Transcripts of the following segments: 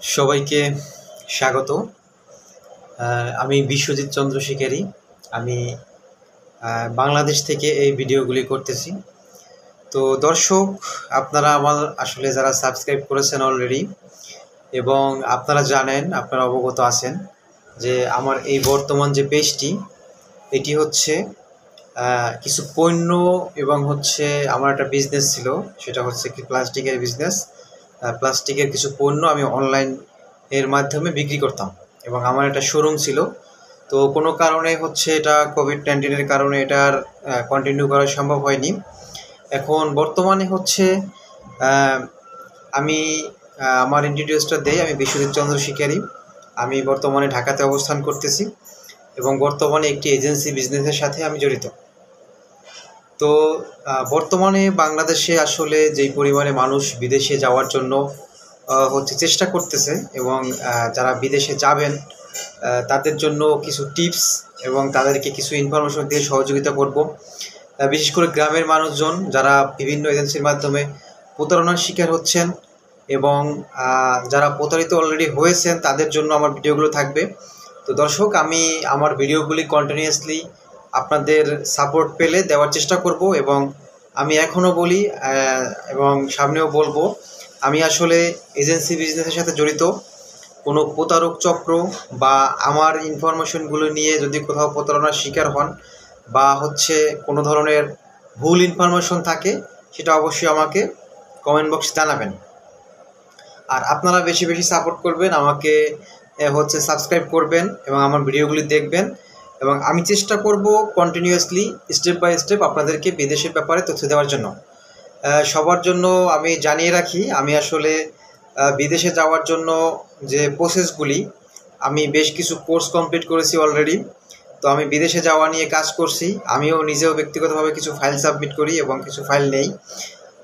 সবাইকে স্বাগত। আমি বিশ্বজিৎ চন্দ্র শিকারী। আমি বাংলাদেশ থেকে এই ভিডিওগুলি করতেছি। তো দর্শক, আপনারা আমার আসলে যারা সাবস্ক্রাইব করেছেন অলরেডি এবং আপনারা জানেন, আপনারা অবগত আছেন যে আমার এই বর্তমান যে পেজটি, এটি হচ্ছে কিছু পণ্য এবং হচ্ছে আমার একটা বিজনেস ছিল, সেটা হচ্ছে কি প্লাস্টিকের বিজনেস। প্লাস্টিকের কিছু পণ্য আমি অনলাইন এর মাধ্যমে বিক্রি করতাম এবং আমার একটা শোরুম ছিল। তো কোনো কারণে হচ্ছে এটা কোভিড-19-এর কারণে এটা আর কন্টিনিউ করা সম্ভব হয়নি। এখন বর্তমানে হচ্ছে আমি আমার ইন্ট্রোডিউসটা দেই। আমি বিশ্বজিৎ চন্দ্র শিকারী। আমি বর্তমানে ঢাকাতে অবস্থান করতেছি এবং বর্তমানে একটি এজেন্সি বিজনেসের সাথে আমি জড়িত। তো বর্তমানে বাংলাদেশে আসলে যেই পরিমাণে মানুষ বিদেশে যাওয়ার জন্য হচ্ছে চেষ্টা করতেছে এবং যারা বিদেশে যাবেন তাদের জন্য কিছু টিপস এবং তাদেরকে কিছু ইনফরমেশন দিয়ে সহযোগিতা করব। বিশেষ করে গ্রামের মানুষজন যারা বিভিন্ন এজেন্সির মাধ্যমে প্রতারণার শিকার হচ্ছেন এবং যারা প্রতারিত অলরেডি হয়েছেন তাদের জন্য আমার ভিডিওগুলো থাকবে। তো দর্শক, আমি আমার ভিডিওগুলি কন্টিনিউয়াসলি আপনাদের সাপোর্ট পেলে দেওয়ার চেষ্টা করব এবং আমি এখনও বলি এবং সামনেও বলবো, আমি আসলে এজেন্সি বিজনেসের সাথে জড়িত। কোনো প্রতারক চক্র বা আমার ইনফরমেশনগুলো নিয়ে যদি কোথাও প্রতারণার শিকার হন বা হচ্ছে কোনো ধরনের ভুল ইনফরমেশন থাকে, সেটা অবশ্যই আমাকে কমেন্ট বক্সে জানাবেন। আর আপনারা বেশি বেশি সাপোর্ট করবেন, আমাকে হচ্ছে সাবস্ক্রাইব করবেন এবং আমার ভিডিওগুলি দেখবেন এবং আমি চেষ্টা করব কন্টিনিউয়াসলি স্টেপ বাই স্টেপ আপনাদেরকে বিদেশের ব্যাপারে তথ্য দেওয়ার জন্য। সবার জন্য আমি জানিয়ে রাখি, আমি আসলে বিদেশে যাওয়ার জন্য যে প্রসেসগুলি, আমি বেশ কিছু কোর্স কমপ্লিট করেছি অলরেডি। তো আমি বিদেশে যাওয়া নিয়ে কাজ করছি। আমিও নিজেও ব্যক্তিগতভাবে কিছু ফাইল সাবমিট করি এবং কিছু ফাইল নেই।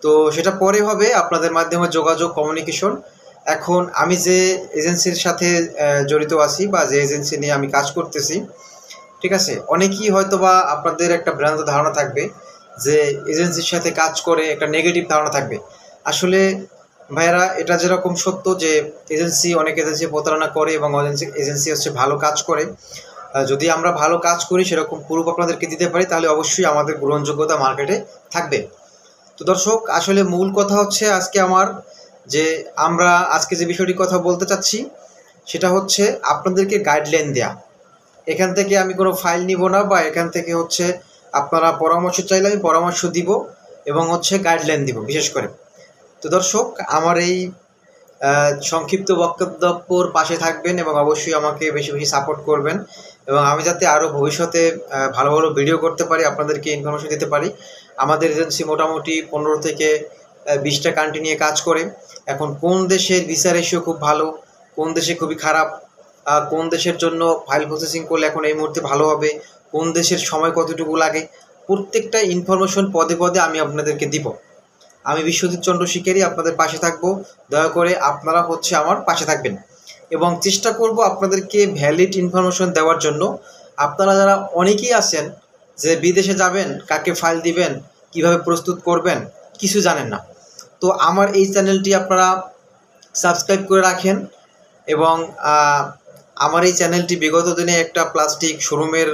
তো সেটা পরে হবে, আপনাদের মাধ্যমে যোগাযোগ, কমিউনিকেশন। এখন আমি যে এজেন্সির সাথে জড়িত আছি বা যে এজেন্সি নিয়ে আমি কাজ করতেছি, ঠিক আছে, অনেকেই হয়তো বা আপনাদের একটা ভ্রান্ত ধারণা থাকবে যে এজেন্সির সাথে কাজ করে একটা নেগেটিভ ধারণা থাকবে। আসলে ভাইয়েরা, এটা যেরকম সত্য যে অনেক এজেন্সি প্রতারণা করে এবং এজেন্সি হচ্ছে ভালো কাজ করে। যদি আমরা ভালো কাজ করি, সেরকম প্রুফ আপনাদেরকে দিতে পারি, তাহলে অবশ্যই আমাদের গ্রহণযোগ্যতা মার্কেটে থাকবে। তো দর্শক, আসলে মূল কথা হচ্ছে আজকে আমার আমরা আজকে যে বিষয়টি কথা বলতে চাচ্ছি, সেটা হচ্ছে আপনাদেরকে গাইডলাইন দেয়া। এখান থেকে আমি কোনো ফাইল নিব না বা এখান থেকে হচ্ছে আপনারা পরামর্শ চাইলে আমি পরামর্শ দিব এবং হচ্ছে গাইডলাইন দিব বিশেষ করে। তো দর্শক, আমার এই সংক্ষিপ্ত বক্তব্যর পাশে থাকবেন এবং অবশ্যই আমাকে বেশি বেশি সাপোর্ট করবেন এবং আমি যাতে আরও ভবিষ্যতে ভালো ভালো ভিডিও করতে পারি, আপনাদেরকে ইনফরমেশন দিতে পারি। আমাদের এজেন্সি মোটামুটি 15 থেকে 20টা কান্ট্রি নিয়ে কাজ করে। এখন কোন দেশের ভিসা রেশিও খুব ভালো, কোন দেশে খুবই খারাপ, কোন দেশের জন্য ফাইল প্রসেসিং করলে এখন এই মুহূর্তে ভালো হবে, কোন দেশের সময় কতটুকু লাগে, প্রত্যেকটা ইনফরমেশন পদে পদে আমি আপনাদেরকে দিব। আমি বিশ্বজিৎ চন্দ্র শিকারী, আপনাদের পাশে থাকবো। দয়া করে আপনারা হচ্ছে আমার পাশে থাকবেন এবং চেষ্টা করব আপনাদেরকে ভ্যালিড ইনফরমেশন দেওয়ার জন্য। আপনারা যারা অনেকেই আছেন যে বিদেশে যাবেন, কাকে ফাইল দিবেন, কিভাবে প্রস্তুত করবেন, কিছু জানেন না। তো আমার এই চ্যানেলটি আপনারা সাবস্ক্রাইব করে রাখেন এবং আমার এই চ্যানেলটি বিগত দিনে একটা প্লাস্টিক শোরুমের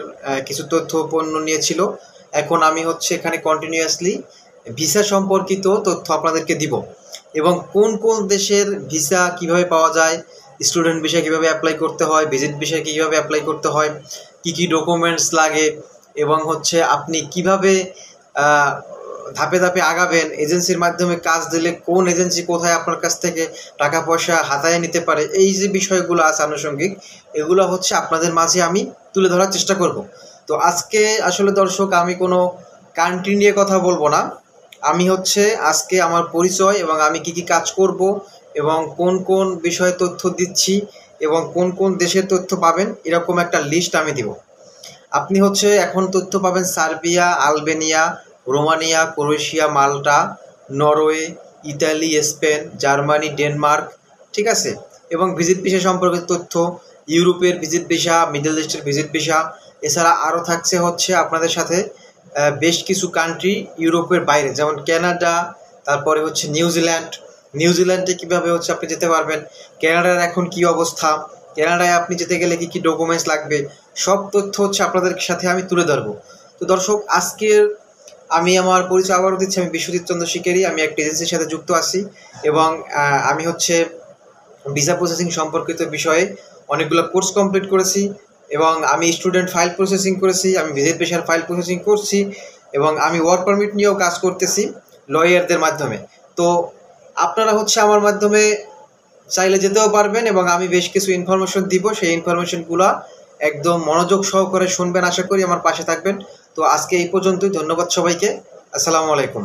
কিছু তথ্য পণ্য নিয়েছিল। এখন আমি হচ্ছে এখানে কন্টিনিউয়াসলি ভিসা সম্পর্কিত তথ্য আপনাদেরকে দিব এবং কোন কোন দেশের ভিসা কিভাবে পাওয়া যায়, স্টুডেন্ট ভিসা কীভাবে অ্যাপ্লাই করতে হয়, ভিজিট ভিসা কীভাবে অ্যাপ্লাই করতে হয়, কী কী ডকুমেন্টস লাগে এবং হচ্ছে আপনি কিভাবে ধাপে ধাপে আগাবেন, এজেন্সির মাধ্যমে কাজ দিলে কোন এজেন্সি কোথায় আপনার কাছ থেকে টাকা পয়সা হাতায় নিতে পারে, এই যে বিষয়গুলো আছে আনুষঙ্গিক, এগুলো হচ্ছে আপনাদের মাঝে আমি তুলে ধরার চেষ্টা করব। তো আজকে আসলে দর্শক, আমি কোনো কান্ট্রি নিয়ে কথা বলবো না। আমি হচ্ছে আজকে আমার পরিচয় এবং আমি কি কি কাজ করব এবং কোন কোন বিষয়ে তথ্য দিচ্ছি এবং কোন কোন দেশের তথ্য পাবেন, এরকম একটা লিস্ট আমি দিব। আপনি হচ্ছে এখন তথ্য পাবেন Serbia, Albania, Romania, Croatia, Malta, Norway, Italy, Spain, Germany, Denmark, ঠিক আছে, এবং ভিজিট ভিসা সম্পর্কিত তথ্য, ইউরোপের ভিজিট ভিসা, মিডল ইস্টের ভিজিট ভিসা। এছাড়া আরও থাকছে হচ্ছে আপনাদের সাথে বেশ কিছু কান্ট্রি ইউরোপের বাইরে, যেমন কানাডা, তারপরে হচ্ছে নিউজিল্যান্ড, নিউজিল্যান্ডে কীভাবে হচ্ছে আপনি যেতে পারবেন, ক্যানাডার এখন কি অবস্থা, ক্যানাডায় আপনি যেতে গেলে কী কী ডকুমেন্টস লাগবে, সব তথ্য হচ্ছে আপনাদের সাথে আমি তুলে ধরবো। তো দর্শক, আজকের আমি আমার পরিচয় আবারও দিচ্ছি। আমি বিশ্বজিৎ চন্দ্র শিকারী, আমি একটা এজেন্সির সাথে যুক্ত আছি এবং আমি হচ্ছে ভিসা প্রসেসিং সম্পর্কিত বিষয়ে অনেকগুলো কোর্স কমপ্লিট করেছি এবং আমি স্টুডেন্ট ফাইল প্রসেসিং করেছি, আমি ভিজিট পেশার ফাইল প্রসেসিং করছি এবং আমি ওয়ার্ক পারমিট নিয়েও কাজ করতেছি লয়ারদের মাধ্যমে। তো আপনারা হচ্ছে আমার মাধ্যমে চাইলে যেতেও পারবেন এবং আমি বেশ কিছু ইনফরমেশন দিব, সেই ইনফরমেশনগুলো একদম মনোযোগ সহকারে শুনবেন, আশা করি আমার পাশে থাকবেন। তো আজকে এই পর্যন্তই, ধন্যবাদ সবাইকে, আসসালামু আলাইকুম।